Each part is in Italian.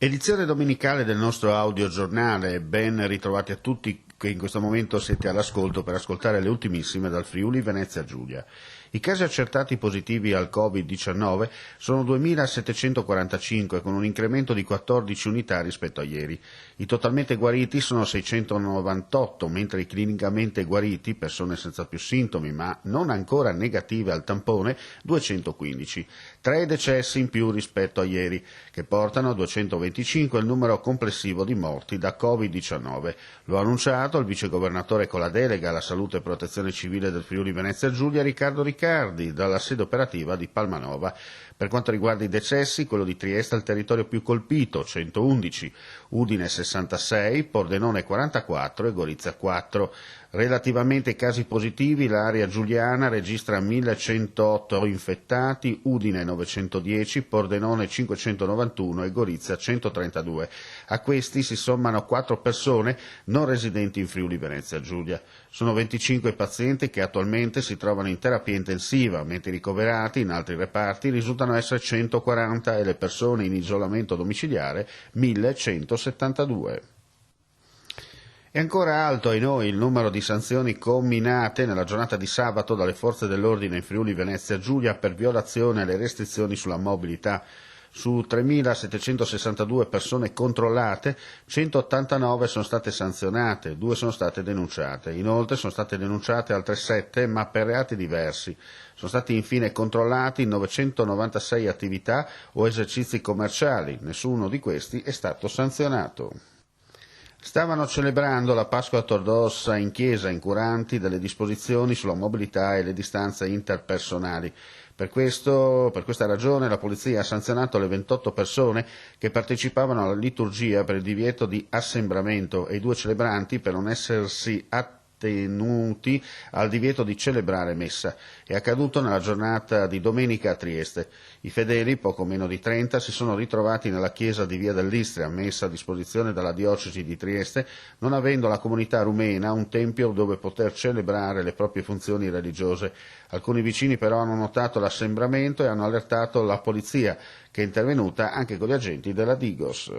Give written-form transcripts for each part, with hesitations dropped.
Edizione domenicale del nostro audiogiornale, ben ritrovati a tutti che in questo momento siete all'ascolto per ascoltare le ultimissime dal Friuli Venezia Giulia. I casi accertati positivi al Covid-19 sono 2.745 con un incremento di 14 unità rispetto a ieri. I totalmente guariti sono 698, mentre i clinicamente guariti, persone senza più sintomi ma non ancora negative al tampone, 215. 3 decessi in più rispetto a ieri, che portano a 225 il numero complessivo di morti da Covid-19. Lo ha annunciato il vicegovernatore con la delega alla salute e protezione civile del Friuli Venezia Giulia, Riccardo Riccardi, dalla sede operativa di Palmanova. Per quanto riguarda i decessi, quello di Trieste è il territorio più colpito, 111, Udine 66, Pordenone 44 e Gorizia 4. Relativamente ai casi positivi, l'area giuliana registra 1.108 infettati, Udine 910, Pordenone 591 e Gorizia 132. A questi si sommano 4 persone non residenti in Friuli Venezia Giulia. Sono 25 i pazienti che attualmente si trovano in terapia intensiva, mentre i ricoverati in altri reparti risultano essere 140 e le persone in isolamento domiciliare 1.172. È ancora alto, ai noi, il numero di sanzioni comminate nella giornata di sabato dalle forze dell'ordine in Friuli Venezia Giulia per violazione alle restrizioni sulla mobilità. Su 3.762 persone controllate, 189 sono state sanzionate, 2 sono state denunciate. Inoltre sono state denunciate altre 7, ma per reati diversi. Sono stati infine controllati 996 attività o esercizi commerciali, nessuno di questi è stato sanzionato. Stavano celebrando la Pasqua ortodossa in chiesa, incuranti delle disposizioni sulla mobilità e le distanze interpersonali. Per questa ragione la polizia ha sanzionato le 28 persone che partecipavano alla liturgia per il divieto di assembramento e i 2 celebranti per non essersi attenuti al divieto di celebrare messa. È accaduto nella giornata di domenica a Trieste. I fedeli, poco meno di 30, si sono ritrovati nella chiesa di Via dell'Istria, messa a disposizione dalla diocesi di Trieste, non avendo la comunità rumena un tempio dove poter celebrare le proprie funzioni religiose. Alcuni vicini però hanno notato l'assembramento e hanno allertato la polizia, che è intervenuta anche con gli agenti della Digos.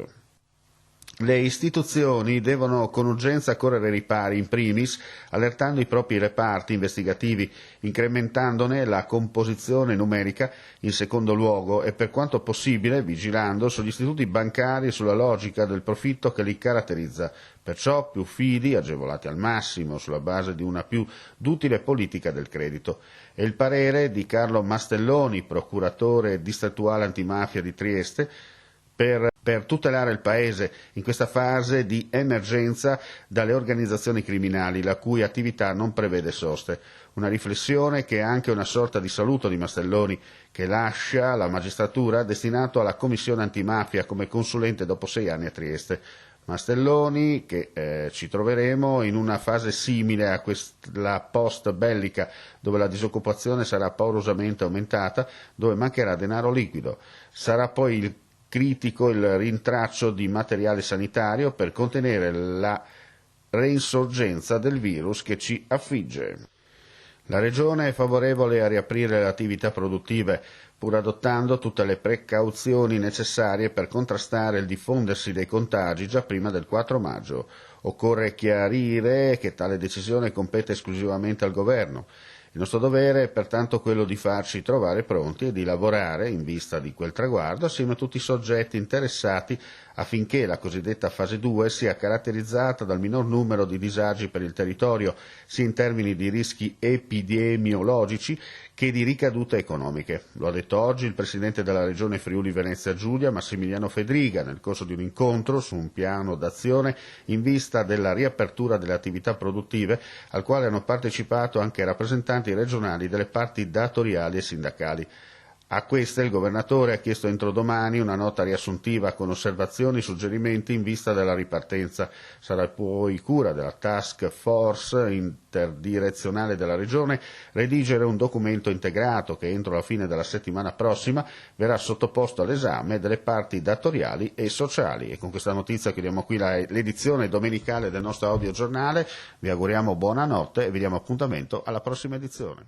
Le istituzioni devono con urgenza correre ai ripari, in primis allertando i propri reparti investigativi, incrementandone la composizione numerica in secondo luogo e per quanto possibile vigilando sugli istituti bancari e sulla logica del profitto che li caratterizza. Perciò più fidi, agevolati al massimo sulla base di una più duttile politica del credito. È il parere di Carlo Mastelloni, procuratore distrettuale antimafia di Trieste, per tutelare il Paese in questa fase di emergenza dalle organizzazioni criminali, la cui attività non prevede soste. Una riflessione che è anche una sorta di saluto di Mastelloni, che lascia la magistratura destinato alla Commissione antimafia come consulente dopo 6 anni a Trieste. Mastelloni, che ci troveremo in una fase simile a quella post-bellica, dove la disoccupazione sarà paurosamente aumentata, dove mancherà denaro liquido. Sarà poi il critico il rintraccio di materiale sanitario per contenere la reinsorgenza del virus che ci affligge. La Regione è favorevole a riaprire le attività produttive, pur adottando tutte le precauzioni necessarie per contrastare il diffondersi dei contagi già prima del 4 maggio. Occorre chiarire che tale decisione compete esclusivamente al Governo. Il nostro dovere è pertanto quello di farci trovare pronti e di lavorare in vista di quel traguardo assieme a tutti i soggetti interessati affinché la cosiddetta fase 2 sia caratterizzata dal minor numero di disagi per il territorio, sia in termini di rischi epidemiologici che di ricadute economiche. Lo ha detto oggi il Presidente della Regione Friuli Venezia Giulia, Massimiliano Fedriga, nel corso di un incontro su un piano d'azione in vista della riapertura delle attività produttive, al quale hanno partecipato anche rappresentanti regionali delle parti datoriali e sindacali. A queste il Governatore ha chiesto entro domani una nota riassuntiva con osservazioni e suggerimenti in vista della ripartenza. Sarà poi cura della Task Force interdirezionale della Regione redigere un documento integrato che entro la fine della settimana prossima verrà sottoposto all'esame delle parti datoriali e sociali. E con questa notizia chiudiamo qui l'edizione domenicale del nostro audiogiornale. Vi auguriamo buonanotte e vi diamo appuntamento alla prossima edizione.